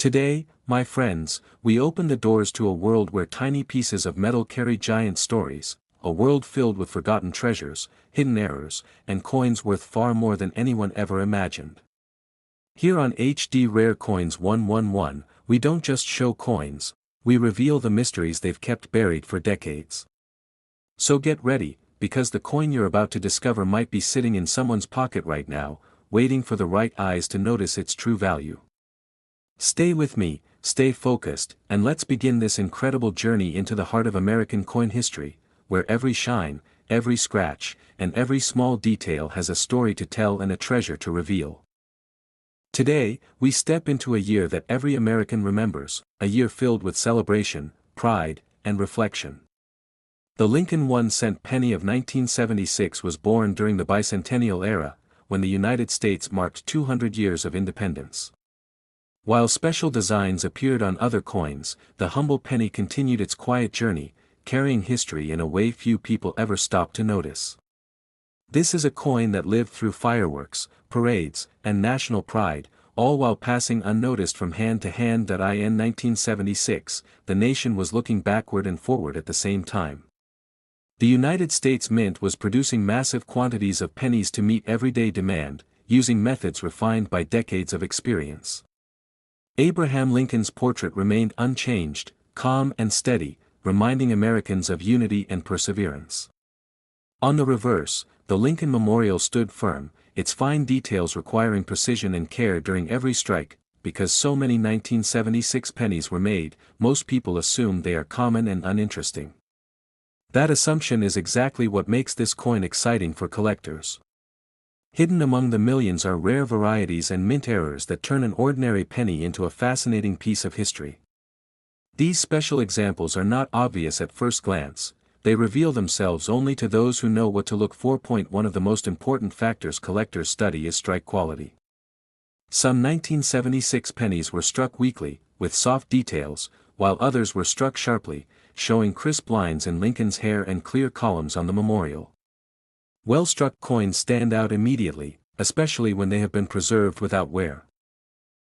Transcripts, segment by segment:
Today, my friends, we open the doors to a world where tiny pieces of metal carry giant stories, a world filled with forgotten treasures, hidden errors, and coins worth far more than anyone ever imagined. Here on HD Rare Coins 111, we don't just show coins, we reveal the mysteries they've kept buried for decades. So get ready, because the coin you're about to discover might be sitting in someone's pocket right now, waiting for the right eyes to notice its true value. Stay with me, stay focused, and let's begin this incredible journey into the heart of American coin history, where every shine, every scratch, and every small detail has a story to tell and a treasure to reveal. Today, we step into a year that every American remembers, a year filled with celebration, pride, and reflection. The Lincoln 1-cent penny of 1976 was born during the bicentennial era, when the United States marked 200 years of independence. While special designs appeared on other coins, the humble penny continued its quiet journey, carrying history in a way few people ever stopped to notice. This is a coin that lived through fireworks, parades, and national pride, all while passing unnoticed from hand to hand. In 1976, the nation was looking backward and forward at the same time. The United States Mint was producing massive quantities of pennies to meet everyday demand, using methods refined by decades of experience. Abraham Lincoln's portrait remained unchanged, calm and steady, reminding Americans of unity and perseverance. On the reverse, the Lincoln Memorial stood firm, its fine details requiring precision and care during every strike. Because so many 1976 pennies were made, most people assume they are common and uninteresting. That assumption is exactly what makes this coin exciting for collectors. Hidden among the millions are rare varieties and mint errors that turn an ordinary penny into a fascinating piece of history. These special examples are not obvious at first glance, they reveal themselves only to those who know what to look for. One of the most important factors collectors study is strike quality. Some 1976 pennies were struck weakly, with soft details, while others were struck sharply, showing crisp lines in Lincoln's hair and clear columns on the memorial. Well-struck coins stand out immediately, especially when they have been preserved without wear.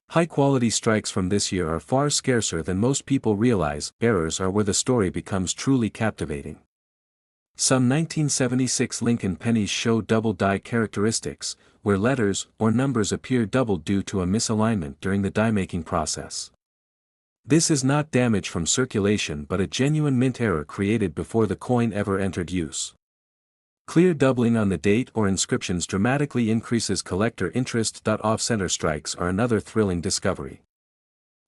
High-quality strikes from this year are far scarcer than most people realize. Errors are where the story becomes truly captivating. Some 1976 Lincoln pennies show double die characteristics, where letters or numbers appear doubled due to a misalignment during the die-making process. This is not damage from circulation but a genuine mint error created before the coin ever entered use. Clear doubling on the date or inscriptions dramatically increases collector interest. Off-center strikes are another thrilling discovery.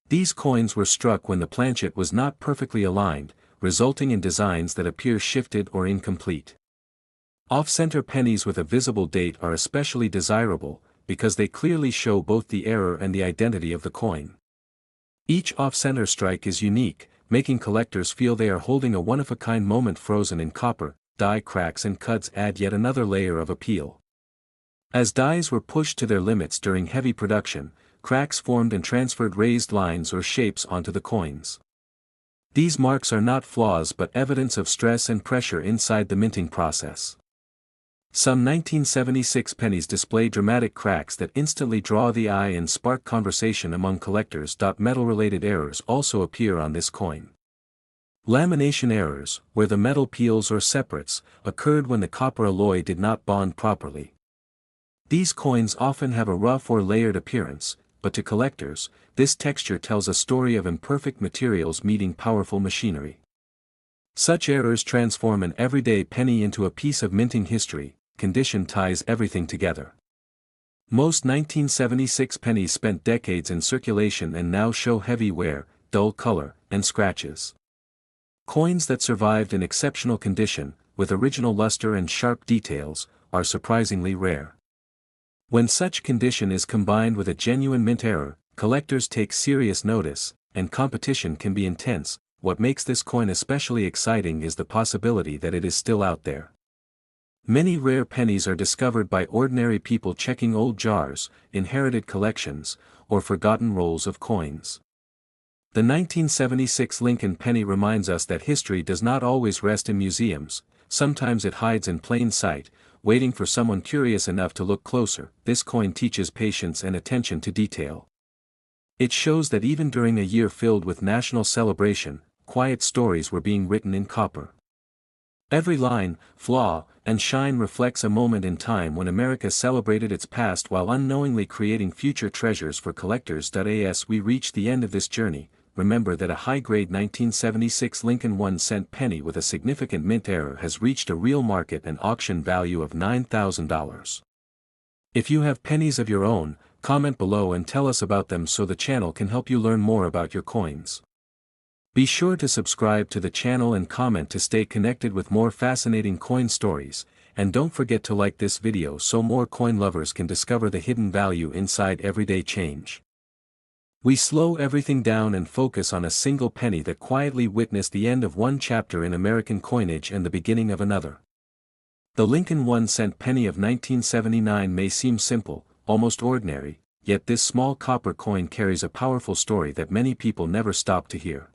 These coins were struck when the planchet was not perfectly aligned, resulting in designs that appear shifted or incomplete. Off-center pennies with a visible date are especially desirable, because they clearly show both the error and the identity of the coin. Each off-center strike is unique, making collectors feel they are holding a one-of-a-kind moment frozen in copper. Die cracks and cuts add yet another layer of appeal. As dies were pushed to their limits during heavy production, cracks formed and transferred raised lines or shapes onto the coins. These marks are not flaws but evidence of stress and pressure inside the minting process. Some 1976 pennies display dramatic cracks that instantly draw the eye and spark conversation among collectors. Metal-related errors also appear on this coin. Lamination errors, where the metal peels or separates, occurred when the copper alloy did not bond properly. These coins often have a rough or layered appearance, but to collectors, this texture tells a story of imperfect materials meeting powerful machinery. Such errors transform an everyday penny into a piece of minting history. Condition ties everything together. Most 1976 pennies spent decades in circulation and now show heavy wear, dull color, and scratches. Coins that survived in exceptional condition, with original luster and sharp details, are surprisingly rare. When such condition is combined with a genuine mint error, collectors take serious notice, and competition can be intense. What makes this coin especially exciting is the possibility that it is still out there. Many rare pennies are discovered by ordinary people checking old jars, inherited collections, or forgotten rolls of coins. The 1976 Lincoln penny reminds us that history does not always rest in museums, sometimes it hides in plain sight, waiting for someone curious enough to look closer. This coin teaches patience and attention to detail. It shows that even during a year filled with national celebration, quiet stories were being written in copper. Every line, flaw, and shine reflects a moment in time when America celebrated its past while unknowingly creating future treasures for collectors. As we reach the end of this journey, remember that a high-grade 1976 Lincoln 1-cent penny with a significant mint error has reached a real market and auction value of $9,000. If you have pennies of your own, comment below and tell us about them so the channel can help you learn more about your coins. Be sure to subscribe to the channel and comment to stay connected with more fascinating coin stories, and don't forget to like this video so more coin lovers can discover the hidden value inside everyday change. We slow everything down and focus on a single penny that quietly witnessed the end of one chapter in American coinage and the beginning of another. The Lincoln 1-cent penny of 1979 may seem simple, almost ordinary, yet this small copper coin carries a powerful story that many people never stop to hear.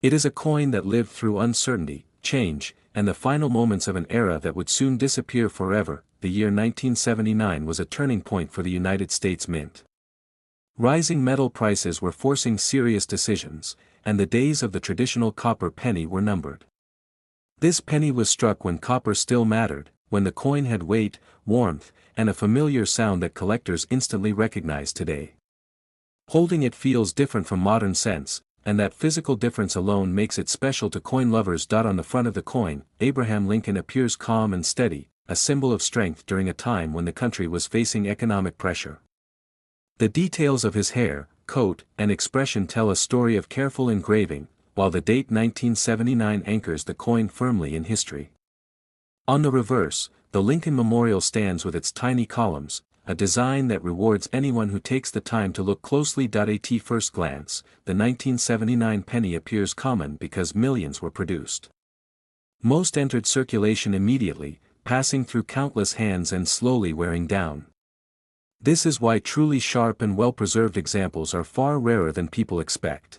It is a coin that lived through uncertainty, change, and the final moments of an era that would soon disappear forever. The year 1979 was a turning point for the United States Mint. Rising metal prices were forcing serious decisions, and the days of the traditional copper penny were numbered. This penny was struck when copper still mattered, when the coin had weight, warmth, and a familiar sound that collectors instantly recognize today. Holding it feels different from modern cents, and that physical difference alone makes it special to coin lovers. On the front of the coin, Abraham Lincoln appears calm and steady, a symbol of strength during a time when the country was facing economic pressure. The details of his hair, coat, and expression tell a story of careful engraving, while the date 1979 anchors the coin firmly in history. On the reverse, the Lincoln Memorial stands with its tiny columns, a design that rewards anyone who takes the time to look closely. At first glance, the 1979 penny appears common because millions were produced. Most entered circulation immediately, passing through countless hands and slowly wearing down. This is why truly sharp and well-preserved examples are far rarer than people expect.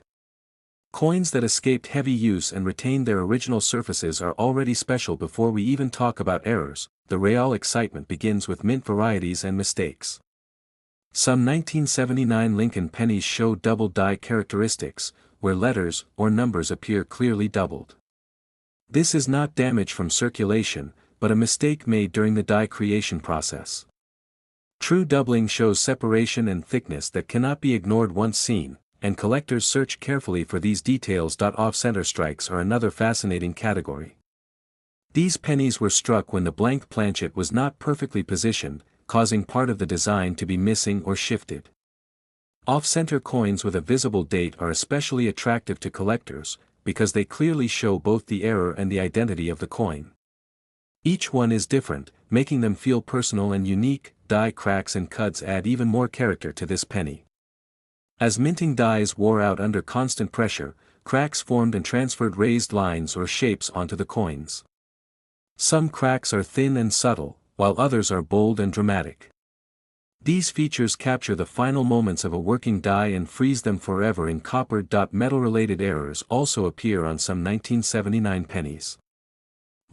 Coins that escaped heavy use and retained their original surfaces are already special before we even talk about errors. The real excitement begins with mint varieties and mistakes. Some 1979 Lincoln pennies show double die characteristics, where letters or numbers appear clearly doubled. This is not damage from circulation, but a mistake made during the die creation process. True doubling shows separation and thickness that cannot be ignored once seen, and collectors search carefully for these details. Off-center strikes are another fascinating category. These pennies were struck when the blank planchet was not perfectly positioned, causing part of the design to be missing or shifted. Off-center coins with a visible date are especially attractive to collectors, because they clearly show both the error and the identity of the coin. Each one is different, making them feel personal and unique. Die cracks and cuts add even more character to this penny. As minting dies wore out under constant pressure, cracks formed and transferred raised lines or shapes onto the coins. Some cracks are thin and subtle, while others are bold and dramatic. These features capture the final moments of a working die and freeze them forever in copper. Metal-related errors also appear on some 1979 pennies.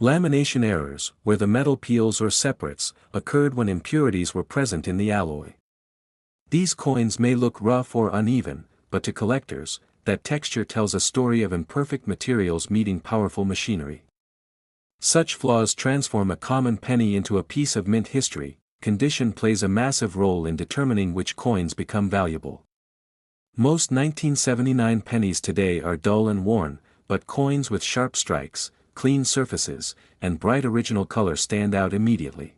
Lamination errors, where the metal peels or separates, occurred when impurities were present in the alloy. These coins may look rough or uneven, but to collectors, that texture tells a story of imperfect materials meeting powerful machinery. Such flaws transform a common penny into a piece of mint history. Condition plays a massive role in determining which coins become valuable. Most 1979 pennies today are dull and worn, but coins with sharp strikes, clean surfaces, and bright original color stand out immediately.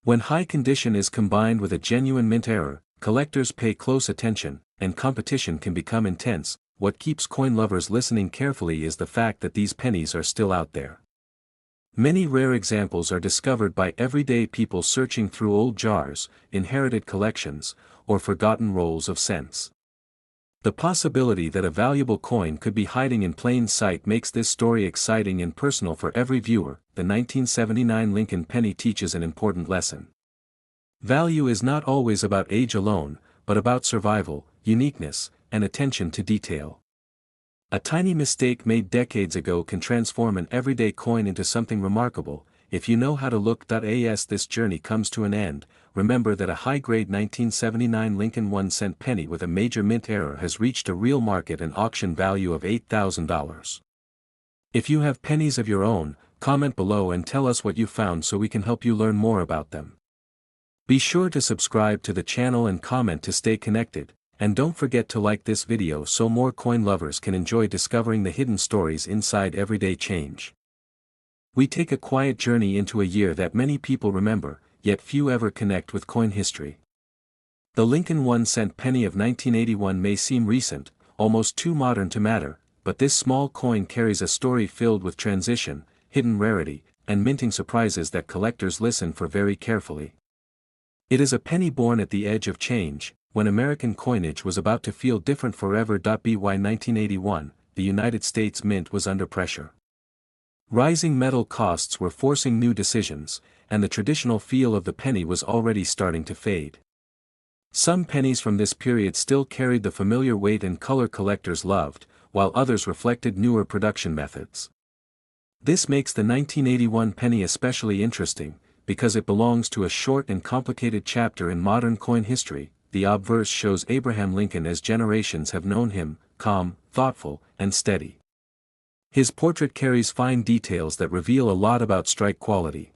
When high condition is combined with a genuine mint error, collectors pay close attention, and competition can become intense. What keeps coin lovers listening carefully is the fact that these pennies are still out there. Many rare examples are discovered by everyday people searching through old jars, inherited collections, or forgotten rolls of cents. The possibility that a valuable coin could be hiding in plain sight makes this story exciting and personal for every viewer. The 1979 Lincoln penny teaches an important lesson. Value is not always about age alone, but about survival, uniqueness, and attention to detail. A tiny mistake made decades ago can transform an everyday coin into something remarkable. if you know how to look.as this journey comes to an end, remember that a high-grade 1979 Lincoln 1-cent penny with a major mint error has reached a real market and auction value of $8,000. If you have pennies of your own, comment below and tell us what you found so we can help you learn more about them. Be sure to subscribe to the channel and comment to stay connected, and don't forget to like this video so more coin lovers can enjoy discovering the hidden stories inside everyday change. We take a quiet journey into a year that many people remember, yet few ever connect with coin history. The Lincoln 1-cent penny of 1981 may seem recent, almost too modern to matter, but this small coin carries a story filled with transition, hidden rarity, and minting surprises that collectors listen for very carefully. It is a penny born at the edge of change, when American coinage was about to feel different forever. By 1981, the United States Mint was under pressure. Rising metal costs were forcing new decisions, and the traditional feel of the penny was already starting to fade. Some pennies from this period still carried the familiar weight and color collectors loved, while others reflected newer production methods. This makes the 1981 penny especially interesting, because it belongs to a short and complicated chapter in modern coin history. The obverse shows Abraham Lincoln as generations have known him, calm, thoughtful, and steady. His portrait carries fine details that reveal a lot about strike quality.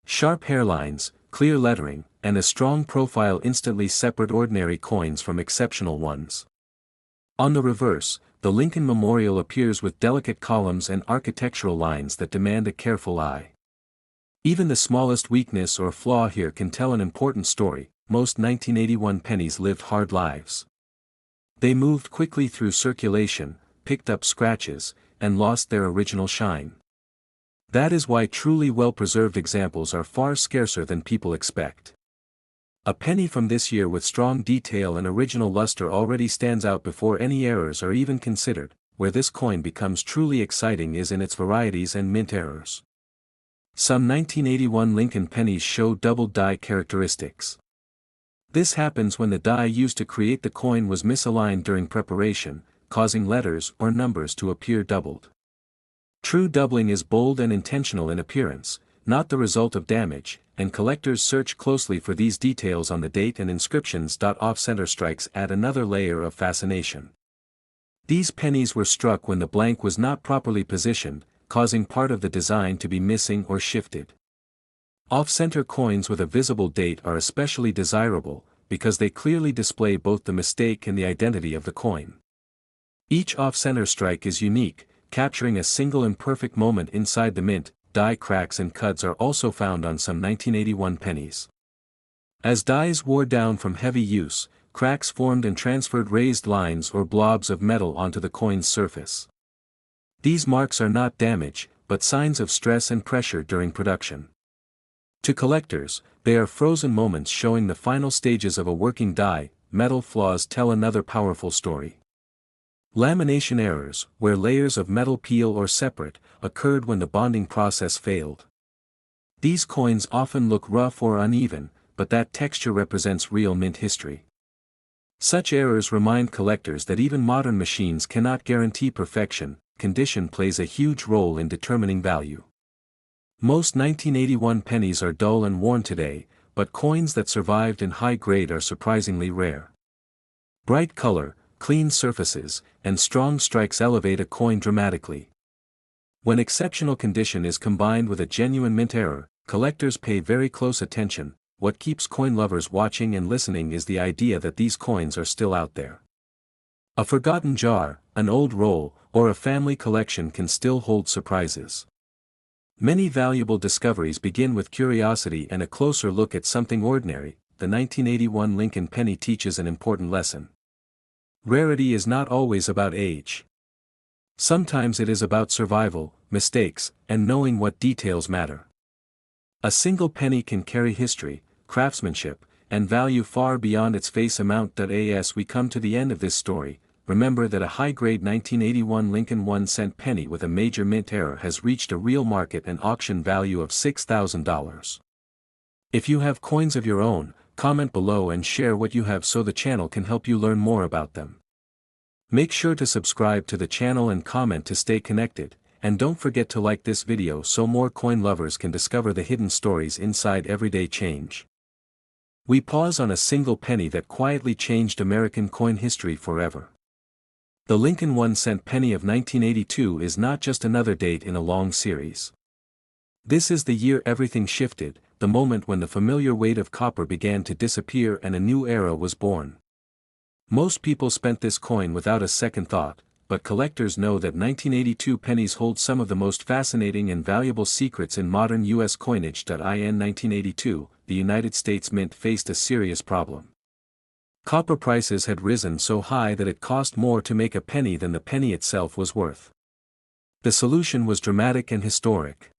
Sharp hairlines, clear lettering, and a strong profile instantly separate ordinary coins from exceptional ones. On the reverse, the Lincoln Memorial appears with delicate columns and architectural lines that demand a careful eye. Even the smallest weakness or flaw here can tell an important story. Most 1981 pennies lived hard lives. They moved quickly through circulation, picked up scratches, and lost their original shine. That is why truly well-preserved examples are far scarcer than people expect. A penny from this year with strong detail and original luster already stands out before any errors are even considered. Where this coin becomes truly exciting is in its varieties and mint errors. Some 1981 Lincoln pennies show doubled die characteristics. This happens when the die used to create the coin was misaligned during preparation, causing letters or numbers to appear doubled. True doubling is bold and intentional in appearance, not the result of damage, and collectors search closely for these details on the date and inscriptions. Off-center strikes add another layer of fascination. These pennies were struck when the blank was not properly positioned, causing part of the design to be missing or shifted. Off-center coins with a visible date are especially desirable, because they clearly display both the mistake and the identity of the coin. Each off-center strike is unique, capturing a single imperfect moment inside the mint. Die cracks and cuts are also found on some 1981 pennies. As dies wore down from heavy use, cracks formed and transferred raised lines or blobs of metal onto the coin's surface. These marks are not damage, but signs of stress and pressure during production. To collectors, they are frozen moments showing the final stages of a working die. Metal flaws tell another powerful story. Lamination errors, where layers of metal peel or separate, occurred when the bonding process failed. These coins often look rough or uneven, but that texture represents real mint history. Such errors remind collectors that even modern machines cannot guarantee perfection. Condition plays a huge role in determining value. Most 1981 pennies are dull and worn today, but coins that survived in high grade are surprisingly rare. Bright color, clean surfaces, and strong strikes elevate a coin dramatically. When exceptional condition is combined with a genuine mint error, collectors pay very close attention. What keeps coin lovers watching and listening is the idea that these coins are still out there. A forgotten jar, an old roll, or a family collection can still hold surprises. Many valuable discoveries begin with curiosity and a closer look at something ordinary. The 1981 Lincoln penny teaches an important lesson. Rarity is not always about age. Sometimes it is about survival, mistakes, and knowing what details matter. A single penny can carry history, craftsmanship, and value far beyond its face amount. As we come to the end of this story, remember that a high-grade 1981 Lincoln 1-cent penny with a major mint error has reached a real market and auction value of $6,000. If you have coins of your own, comment below and share what you have so the channel can help you learn more about them. Make sure to subscribe to the channel and comment to stay connected, and don't forget to like this video so more coin lovers can discover the hidden stories inside everyday change. We pause on a single penny that quietly changed American coin history forever. The Lincoln 1-cent penny of 1982 is not just another date in a long series. This is the year everything shifted, the moment when the familiar weight of copper began to disappear and a new era was born. Most people spent this coin without a second thought, but collectors know that 1982 pennies hold some of the most fascinating and valuable secrets in modern U.S. coinage. In 1982, the United States Mint faced a serious problem. Copper prices had risen so high that it cost more to make a penny than the penny itself was worth. The solution was dramatic and historic.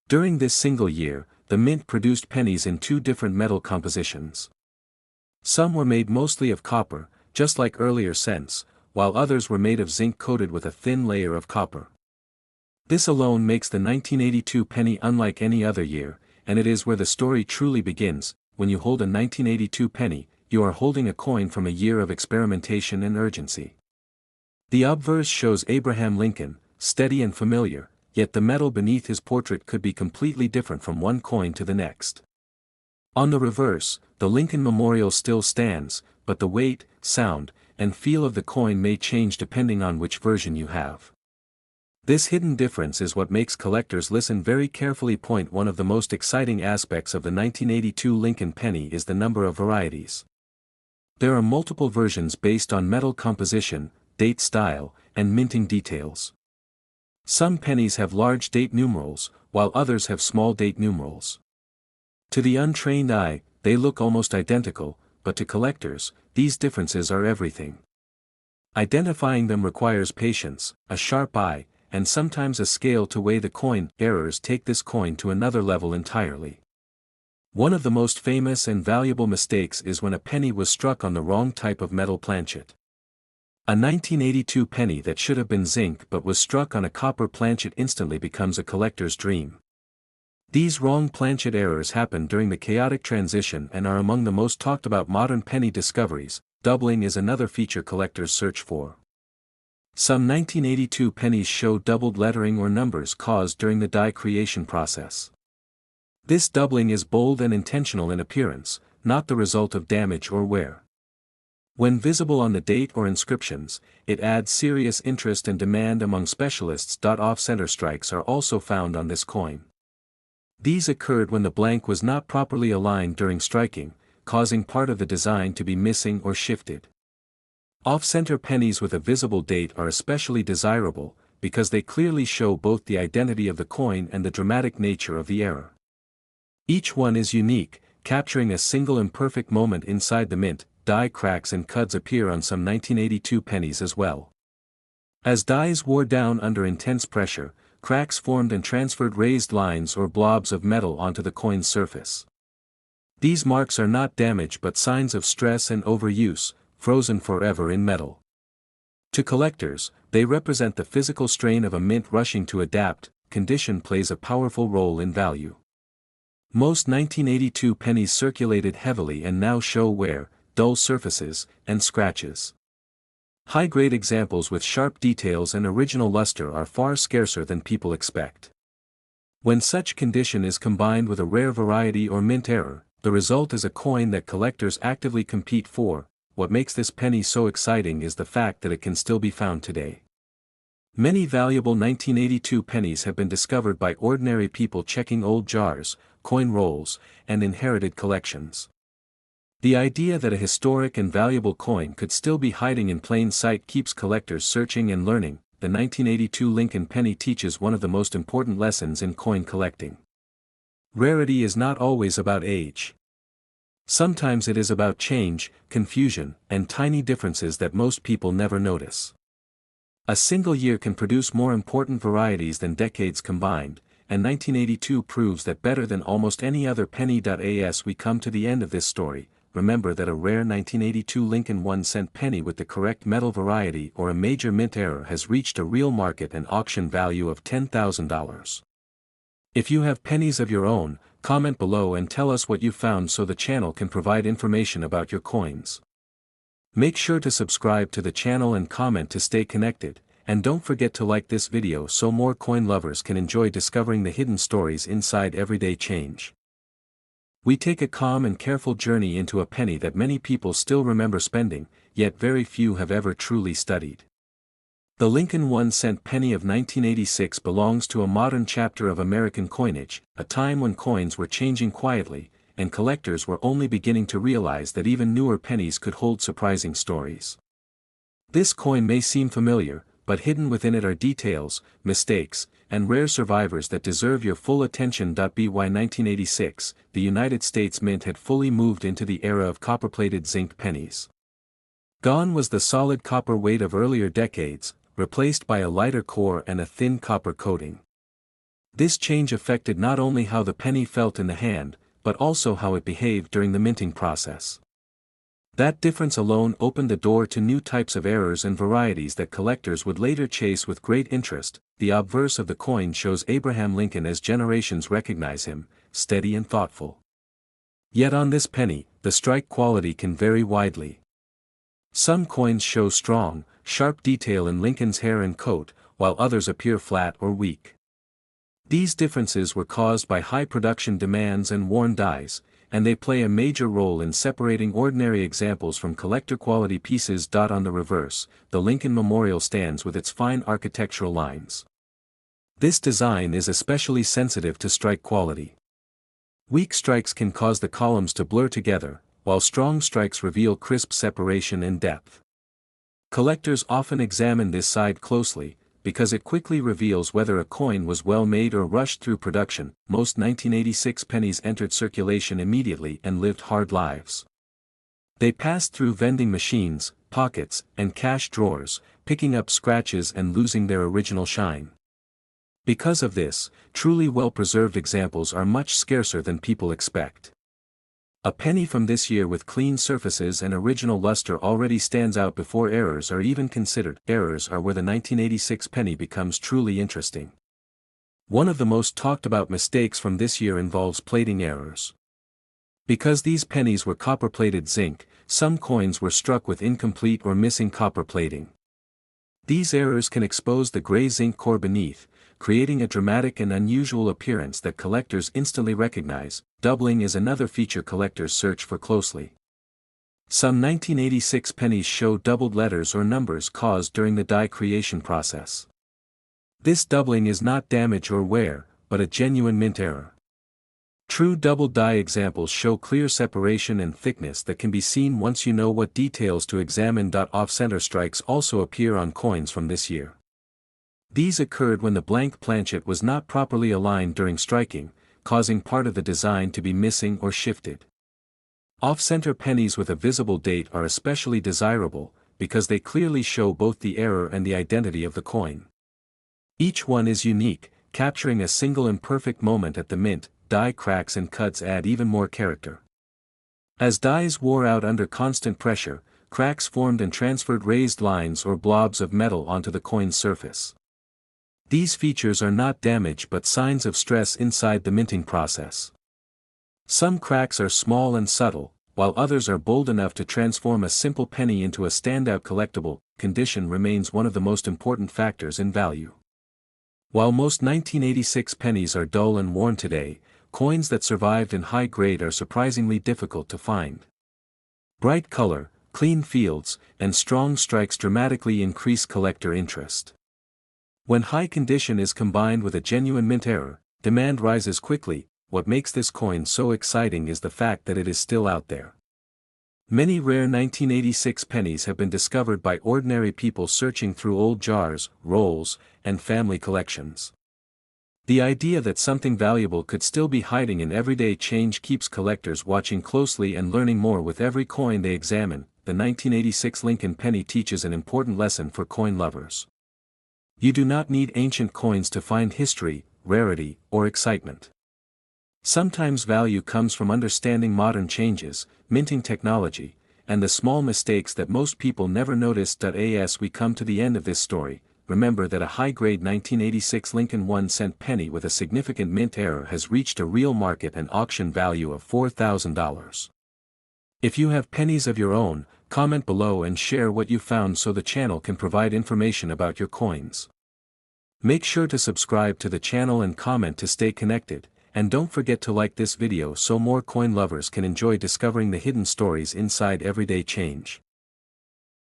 During this single year, the mint produced pennies in two different metal compositions. Some were made mostly of copper, just like earlier cents, while others were made of zinc coated with a thin layer of copper. This alone makes the 1982 penny unlike any other year, and it is where the story truly begins. When you hold a 1982 penny, you are holding a coin from a year of experimentation and urgency. The obverse shows Abraham Lincoln, steady and familiar, yet the metal beneath his portrait could be completely different from one coin to the next. On the reverse, the Lincoln Memorial still stands, but the weight, sound, and feel of the coin may change depending on which version you have. This hidden difference is what makes collectors listen very carefully. One of the most exciting aspects of the 1982 Lincoln penny is the number of varieties. There are multiple versions based on metal composition, date style, and minting details. Some pennies have large date numerals, while others have small date numerals. To the untrained eye, they look almost identical, but to collectors, these differences are everything. Identifying them requires patience, a sharp eye, and sometimes a scale to weigh the coin. Errors take this coin to another level entirely. One of the most famous and valuable mistakes is when a penny was struck on the wrong type of metal planchet. A 1982 penny that should have been zinc but was struck on a copper planchet instantly becomes a collector's dream. These wrong planchet errors happen during the chaotic transition and are among the most talked about modern penny discoveries. Doubling is another feature collectors search for. Some 1982 pennies show doubled lettering or numbers caused during the die creation process. This doubling is bold and intentional in appearance, not the result of damage or wear. When visible on the date or inscriptions, it adds serious interest and demand among specialists. Off-center strikes are also found on this coin. These occurred when the blank was not properly aligned during striking, causing part of the design to be missing or shifted. Off-center pennies with a visible date are especially desirable, because they clearly show both the identity of the coin and the dramatic nature of the error. Each one is unique, capturing a single imperfect moment inside the mint. Die cracks and cuts appear on some 1982 pennies as well. As dies wore down under intense pressure, cracks formed and transferred raised lines or blobs of metal onto the coin's surface. These marks are not damage but signs of stress and overuse, frozen forever in metal. To collectors, they represent the physical strain of a mint rushing to adapt. Condition plays a powerful role in value. Most 1982 pennies circulated heavily and now show wear, dull surfaces, and scratches. High-grade examples with sharp details and original luster are far scarcer than people expect. When such condition is combined with a rare variety or mint error, the result is a coin that collectors actively compete for. What makes this penny so exciting is the fact that it can still be found today. Many valuable 1982 pennies have been discovered by ordinary people checking old jars, coin rolls, and inherited collections. The idea that a historic and valuable coin could still be hiding in plain sight keeps collectors searching and learning. The 1982 Lincoln penny teaches one of the most important lessons in coin collecting. Rarity is not always about age. Sometimes it is about change, confusion, and tiny differences that most people never notice. A single year can produce more important varieties than decades combined, and 1982 proves that better than almost any other penny. As we come to the end of this story, remember that a rare 1982 Lincoln 1-cent penny with the correct metal variety or a major mint error has reached a real market and auction value of $10,000. If you have pennies of your own, comment below and tell us what you found so the channel can provide information about your coins. Make sure to subscribe to the channel and comment to stay connected, And don't forget to like this video so more coin lovers can enjoy discovering the hidden stories inside everyday change. We take a calm and careful journey into a penny that many people still remember spending, yet very few have ever truly studied. The Lincoln 1-cent penny of 1986 belongs to a modern chapter of American coinage, a time when coins were changing quietly, and collectors were only beginning to realize that even newer pennies could hold surprising stories. This coin may seem familiar, but hidden within it are details, mistakes, and rare survivors that deserve your full attention. By 1986, the United States Mint had fully moved into the era of copper-plated zinc pennies. Gone was the solid copper weight of earlier decades, replaced by a lighter core and a thin copper coating. This change affected not only how the penny felt in the hand, but also how it behaved during the minting process. That difference alone opened the door to new types of errors and varieties that collectors would later chase with great interest. The obverse of the coin shows Abraham Lincoln as generations recognize him, steady and thoughtful. Yet on this penny, the strike quality can vary widely. Some coins show strong, sharp detail in Lincoln's hair and coat, while others appear flat or weak. These differences were caused by high production demands and worn dies, and they play a major role in separating ordinary examples from collector-quality pieces. On the reverse, the Lincoln Memorial stands with its fine architectural lines. This design is especially sensitive to strike quality. Weak strikes can cause the columns to blur together, while strong strikes reveal crisp separation and depth. Collectors often examine this side closely, because it quickly reveals whether a coin was well made or rushed through production. Most 1986 pennies entered circulation immediately and lived hard lives. They passed through vending machines, pockets, and cash drawers, picking up scratches and losing their original shine. Because of this, truly well-preserved examples are much scarcer than people expect. A penny from this year with clean surfaces and original luster already stands out before errors are even considered. Errors are where the 1986 penny becomes truly interesting. One of the most talked about mistakes from this year involves plating errors. Because these pennies were copper-plated zinc, some coins were struck with incomplete or missing copper plating. These errors can expose the gray zinc core beneath, creating a dramatic and unusual appearance that collectors instantly recognize. Doubling is another feature collectors search for closely. Some 1986 pennies show doubled letters or numbers caused during the die creation process. This doubling is not damage or wear, but a genuine mint error. True double die examples show clear separation and thickness that can be seen once you know what details to examine. Off-center strikes also appear on coins from this year. These occurred when the blank planchet was not properly aligned during striking, causing part of the design to be missing or shifted. Off-center pennies with a visible date are especially desirable, because they clearly show both the error and the identity of the coin. Each one is unique, capturing a single imperfect moment at the mint. Die cracks and cuts add even more character. As dies wore out under constant pressure, cracks formed and transferred raised lines or blobs of metal onto the coin's surface. These features are not damage but signs of stress inside the minting process. Some cracks are small and subtle, while others are bold enough to transform a simple penny into a standout collectible. Condition remains one of the most important factors in value. While most 1986 pennies are dull and worn today, coins that survived in high grade are surprisingly difficult to find. Bright color, clean fields, and strong strikes dramatically increase collector interest. When high condition is combined with a genuine mint error, demand rises quickly. What makes this coin so exciting is the fact that it is still out there. Many rare 1986 pennies have been discovered by ordinary people searching through old jars, rolls, and family collections. The idea that something valuable could still be hiding in everyday change keeps collectors watching closely and learning more with every coin they examine. The 1986 Lincoln penny teaches an important lesson for coin lovers. You do not need ancient coins to find history, rarity, or excitement. Sometimes value comes from understanding modern changes, minting technology, and the small mistakes that most people never noticed. As we come to the end of this story, remember that a high-grade 1986 Lincoln 1-cent penny with a significant mint error has reached a real market and auction value of $4,000. If you have pennies of your own, comment below and share what you found so the channel can provide information about your coins. Make sure to subscribe to the channel and comment to stay connected, and don't forget to like this video so more coin lovers can enjoy discovering the hidden stories inside everyday change.